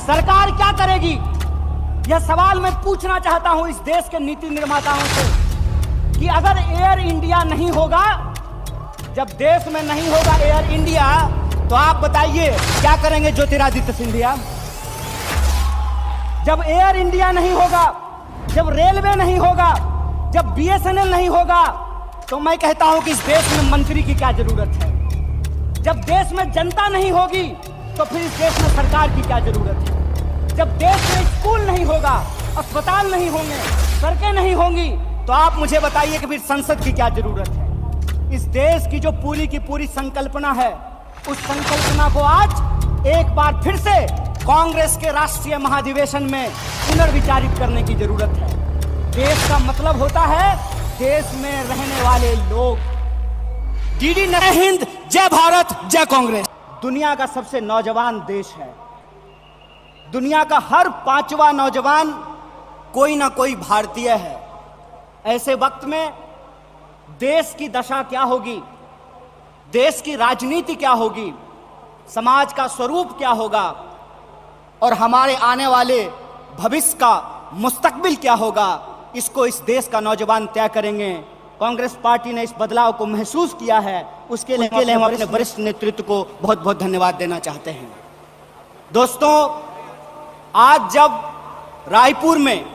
सरकार क्या करेगी, यह सवाल मैं पूछना चाहता हूं इस देश के नीति निर्माताओं से कि अगर एयर इंडिया नहीं होगा, जब देश में नहीं होगा एयर इंडिया, तो आप बताइए क्या करेंगे ज्योतिरादित्य सिंधिया? जब एयर इंडिया नहीं होगा, जब रेलवे नहीं होगा, जब बीएसएनएल नहीं होगा, तो मैं कहता हूं कि इस देश में मंत्री की क्या जरूरत है? जब देश में जनता नहीं होगी तो फिर इस देश में सरकार की क्या जरूरत है? जब देश में स्कूल नहीं होगा, अस्पताल नहीं होंगे, सड़कें नहीं होंगी, तो आप मुझे बताइए कि फिर संसद की क्या जरूरत है? इस देश की जो पूरी की पूरी संकल्पना है, उस संकल्पना को आज एक बार फिर से कांग्रेस के राष्ट्रीय महाधिवेशन में पुनर्विचारित करने की जरूरत है। देश का मतलब होता है देश में रहने वाले लोग। डीडी जय हिंद, जय भारत, जय कांग्रेस। दुनिया का सबसे नौजवान देश है। दुनिया का हर 5वां नौजवान कोई ना कोई भारतीय है। ऐसे वक्त में देश की दशा क्या होगी, देश की राजनीति क्या होगी, समाज का स्वरूप क्या होगा और हमारे आने वाले भविष्य का मुस्तकबिल क्या होगा, इसको इस देश का नौजवान तय करेंगे। कांग्रेस पार्टी ने इस बदलाव को महसूस किया है, उसके लिए हम अपने वरिष्ठ नेतृत्व को बहुत बहुत धन्यवाद देना चाहते हैं। दोस्तों, आज जब रायपुर में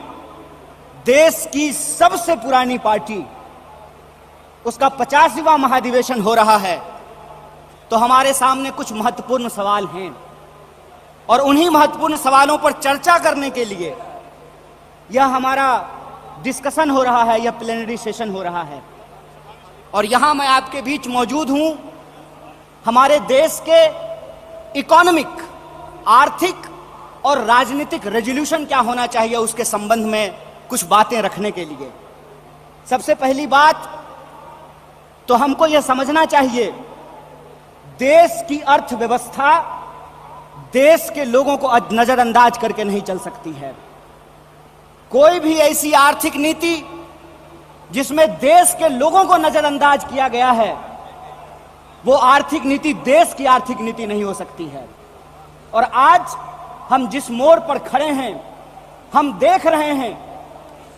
देश की सबसे पुरानी पार्टी, उसका 50वां महाधिवेशन हो रहा है, तो हमारे सामने कुछ महत्वपूर्ण सवाल हैं और उन्हीं महत्वपूर्ण सवालों पर चर्चा करने के लिए यह हमारा डिस्कशन हो रहा है, यह प्लेनरी सेशन हो रहा है। और यहां मैं आपके बीच मौजूद हूं हमारे देश के इकोनॉमिक, आर्थिक और राजनीतिक रेजोल्यूशन क्या होना चाहिए उसके संबंध में कुछ बातें रखने के लिए। सबसे पहली बात तो हमको यह समझना चाहिए, देश की अर्थव्यवस्था देश के लोगों को नजरअंदाज करके नहीं चल सकती है। कोई भी ऐसी आर्थिक नीति जिसमें देश के लोगों को नजरअंदाज किया गया है, वो आर्थिक नीति देश की आर्थिक नीति नहीं हो सकती है। और आज हम जिस मोड़ पर खड़े हैं, हम देख रहे हैं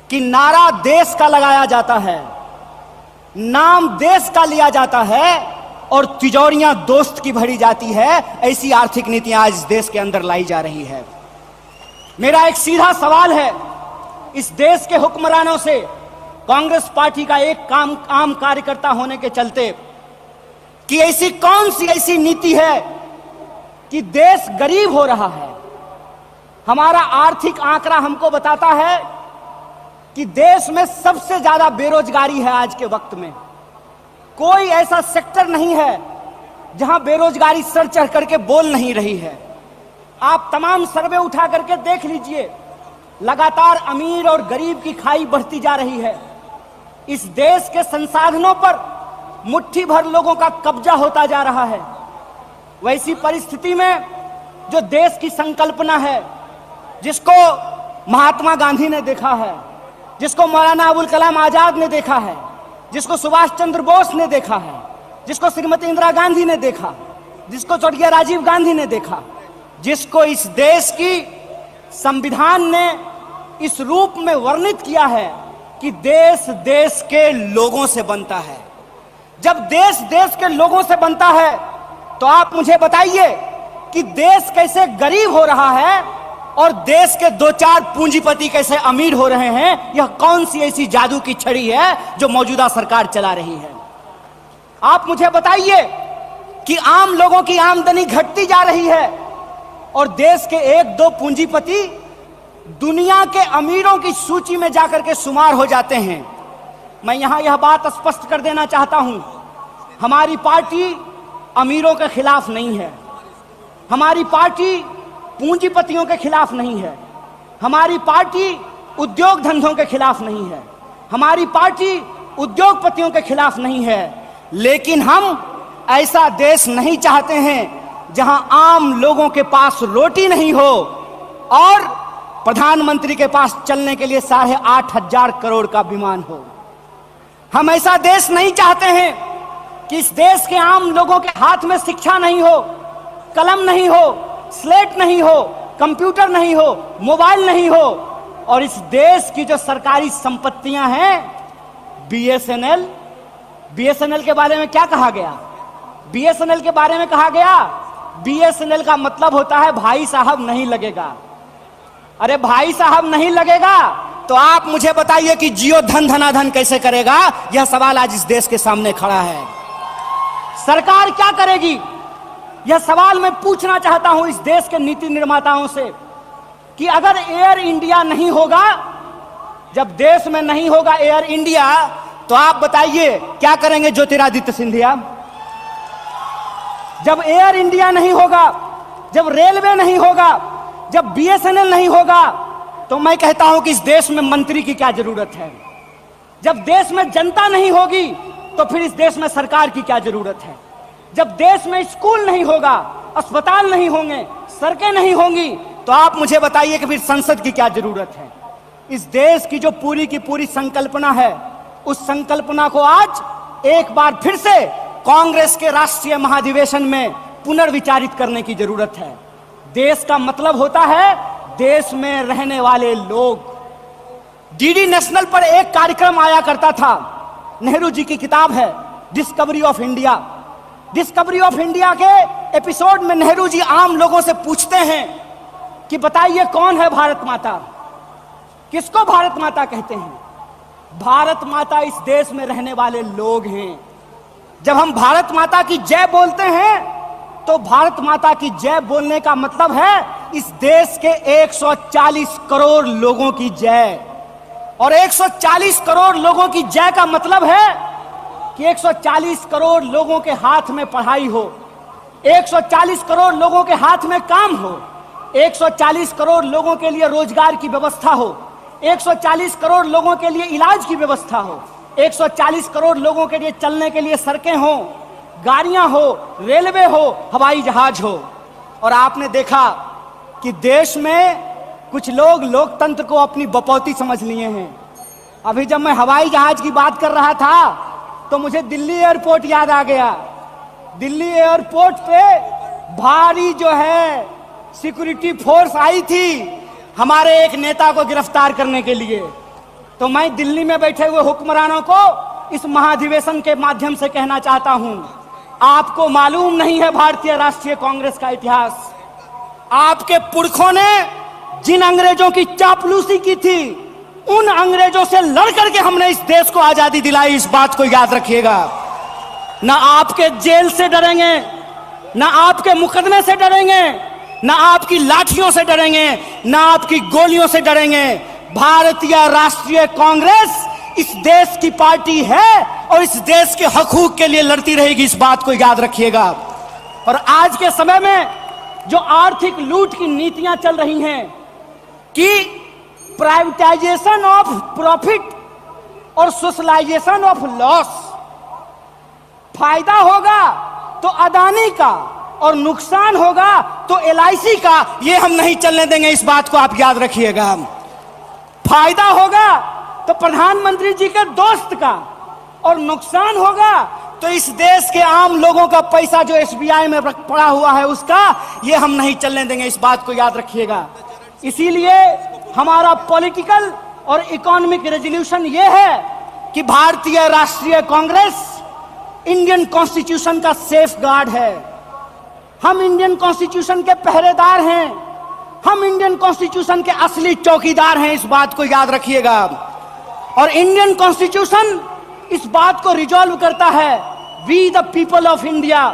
कि नारा देश का लगाया जाता है, नाम देश का लिया जाता है और तिजोरियां दोस्त की भरी जाती है। ऐसी आर्थिक नीतियां आज इस देश के अंदर लाई जा रही है। मेरा एक सीधा सवाल है इस देश के हुक्मरानों से, कांग्रेस पार्टी का एक आम कार्यकर्ता होने के चलते, कि ऐसी कौन सी ऐसी नीति है कि देश गरीब हो रहा है? हमारा आर्थिक आंकड़ा हमको बताता है कि देश में सबसे ज्यादा बेरोजगारी है आज के वक्त में। कोई ऐसा सेक्टर नहीं है जहां बेरोजगारी सर चढ़ करके बोल नहीं रही है। आप तमाम सर्वे उठा करके देख लीजिए, लगातार अमीर और गरीब की खाई बढ़ती जा रही है। इस देश के संसाधनों पर मुट्ठी भर लोगों का कब्जा होता जा रहा है। वैसी परिस्थिति में जो देश की संकल्पना है, जिसको महात्मा गांधी ने देखा है, जिसको मौलाना अबुल कलाम आजाद ने देखा है, जिसको सुभाष चंद्र बोस ने देखा है, जिसको श्रीमती इंदिरा गांधी ने देखा, जिसको स्वर्गीय राजीव गांधी ने देखा, जिसको इस देश की संविधान ने इस रूप में वर्णित किया है कि देश देश के लोगों से बनता है। जब देश देश के लोगों से बनता है तो आप मुझे बताइए कि देश कैसे गरीब हो रहा है और देश के 2-4 पूंजीपति कैसे अमीर हो रहे हैं? यह कौन सी ऐसी जादू की छड़ी है जो मौजूदा सरकार चला रही है? आप मुझे बताइए कि आम लोगों की आमदनी घटती जा रही है और देश के 1-2 पूंजीपति दुनिया के अमीरों की सूची में जाकर के शुमार हो जाते हैं। मैं यहां यह बात स्पष्ट कर देना चाहता हूं, हमारी पार्टी अमीरों के खिलाफ नहीं है, हमारी पार्टी पूंजीपतियों के खिलाफ नहीं है, हमारी पार्टी उद्योग धंधों के खिलाफ नहीं है, हमारी पार्टी उद्योगपतियों के खिलाफ नहीं है। लेकिन हम ऐसा देश नहीं चाहते हैं जहां आम लोगों के पास रोटी नहीं हो और प्रधानमंत्री के पास चलने के लिए 8,500 करोड़ का विमान हो। हम ऐसा देश नहीं चाहते हैं कि इस देश के आम लोगों के हाथ में शिक्षा नहीं हो, कलम नहीं हो, स्लेट नहीं हो, कंप्यूटर नहीं हो, मोबाइल नहीं हो, और इस देश की जो सरकारी संपत्तियां हैं, बीएसएनएल के बारे में क्या कहा गया? बीएसएनएल के बारे में कहा गया, बीएसएनएल का मतलब होता है भाई साहब नहीं लगेगा। अरे भाई साहब नहीं लगेगा तो आप मुझे बताइए कि जियो धन धनाधन कैसे करेगा? यह सवाल आज इस देश के सामने खड़ा है। सरकार क्या करेगी? यह सवाल मैं पूछना चाहता हूं इस देश के नीति निर्माताओं से कि अगर एयर इंडिया नहीं होगा, जब देश में नहीं होगा एयर इंडिया, तो आप बताइए क्या करेंगे ज्योतिरादित्य सिंधिया? जब एयर इंडिया नहीं होगा, जब रेलवे नहीं होगा, जब बीएसएनएल नहीं होगा, तो मैं कहता हूं कि इस देश में मंत्री की क्या जरूरत है? जब देश में जनता नहीं होगी तो फिर इस देश में सरकार की क्या जरूरत है? जब देश में स्कूल नहीं होगा, अस्पताल नहीं होंगे, सड़कें नहीं होंगी, तो आप मुझे बताइए कि फिर संसद की क्या जरूरत है? इस देश की जो पूरी की पूरी संकल्पना है, उस संकल्पना को आज एक बार फिर से कांग्रेस के राष्ट्रीय महाधिवेशन में पुनर्विचारित करने की जरूरत है। देश का मतलब होता है देश में रहने वाले लोग। डीडी नेशनल पर एक कार्यक्रम आया करता था, नेहरू जी की किताब है discovery of India. Discovery of India के एपिसोड में नेहरू जी आम लोगों से पूछते हैं कि बताइए कौन है भारत माता? किसको भारत माता कहते हैं? भारत माता इस देश में रहने वाले लोग हैं। जब हम भारत माता की जय बोलते हैं तो भारत माता की जय बोलने का मतलब है इस देश के 140 करोड़ लोगों की जय। और 140 करोड़ लोगों की जय का मतलब है कि 140 करोड़ लोगों के हाथ में पढ़ाई हो, 140 करोड़ लोगों के हाथ में काम हो, 140 करोड़ लोगों के लिए रोजगार की व्यवस्था हो, 140 करोड़ लोगों के लिए इलाज की व्यवस्था हो, 140 करोड़ लोगों के लिए चलने के लिए सड़कें हो, गाड़ियां हो, रेलवे हो, हवाई जहाज हो। और आपने देखा कि देश में कुछ लोग लोकतंत्र को अपनी बपौती समझ लिए हैं। अभी जब मैं हवाई जहाज की बात कर रहा था तो मुझे दिल्ली एयरपोर्ट याद आ गया। दिल्ली एयरपोर्ट पे भारी जो है सिक्योरिटी फोर्स आई थी हमारे एक नेता को गिरफ्तार करने के लिए। तो मैं दिल्ली में बैठे हुए हुक्मरानों को इस महाधिवेशन के माध्यम से कहना चाहता हूं, आपको मालूम नहीं है भारतीय राष्ट्रीय कांग्रेस का इतिहास। आपके पुरखों ने जिन अंग्रेजों की चापलूसी की थी, उन अंग्रेजों से लड़ करके हमने इस देश को आजादी दिलाई। इस बात को याद रखिएगा। ना आपके जेल से डरेंगे, ना आपके मुकदमे से डरेंगे, ना आपकी लाठियों से डरेंगे, ना आपकी गोलियों से डरेंगे। भारतीय राष्ट्रीय कांग्रेस इस देश की पार्टी है और इस देश के हकूक के लिए लड़ती रहेगी। इस बात को याद रखिएगा। और आज के समय में जो आर्थिक लूट की नीतियां चल रही हैं कि प्राइवेटाइजेशन ऑफ प्रॉफिट और सोशलाइजेशन ऑफ लॉस, फायदा होगा तो अदानी का और नुकसान होगा तो एलआईसी का, ये हम नहीं चलने देंगे। इस बात को आप याद रखिएगा। फायदा होगा तो प्रधानमंत्री जी के दोस्त का और नुकसान होगा तो इस देश के आम लोगों का पैसा जो एसबीआई में पड़ा हुआ है उसका, ये हम नहीं चलने देंगे। इस बात को याद रखिएगा। इसीलिए हमारा पॉलिटिकल और इकोनॉमिक रेजोल्यूशन ये है कि भारतीय राष्ट्रीय कांग्रेस इंडियन कॉन्स्टिट्यूशन का सेफ गार्ड है। हम इंडियन कॉन्स्टिट्यूशन के पहरेदार हैं। हम इंडियन कॉन्स्टिट्यूशन के असली चौकीदार हैं। इस बात को याद रखिएगा। और इंडियन कॉन्स्टिट्यूशन इस बात को रिजॉल्व करता है, we the people of India.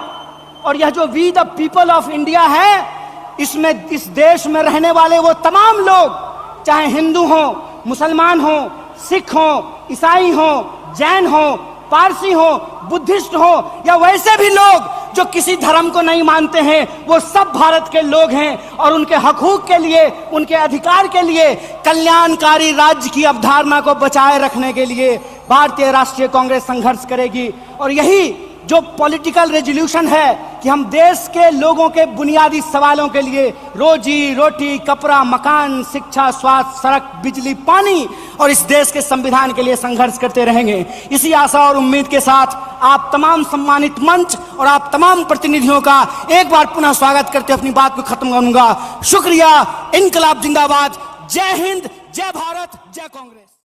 और यह जो we the people of India है, इसमें इस देश में रहने वाले वो तमाम लोग, चाहे हिंदू हो, मुसलमान हो, सिख हो, ईसाई हो, जैन हो, पारसी हो, बुद्धिस्ट हो, या वैसे भी लोग जो किसी धर्म को नहीं मानते हैं, वो सब भारत के लोग हैं। और उनके हकूक के लिए, उनके अधिकार के लिए, कल्याणकारी राज्य की अवधारणा को बचाए रखने के लिए भारतीय राष्ट्रीय कांग्रेस संघर्ष करेगी। और यही जो पॉलिटिकल रेजोल्यूशन है कि हम देश के लोगों के बुनियादी सवालों के लिए रोजी रोटी, कपड़ा, मकान, शिक्षा, स्वास्थ्य, सड़क, बिजली, पानी और इस देश के संविधान के लिए संघर्ष करते रहेंगे। इसी आशा और उम्मीद के साथ आप तमाम सम्मानित मंच और आप तमाम प्रतिनिधियों का एक बार पुनः स्वागत करते अपनी बात को खत्म करूंगा। शुक्रिया। इनकलाब जिंदाबाद। जय हिंद, जय भारत, जय कांग्रेस।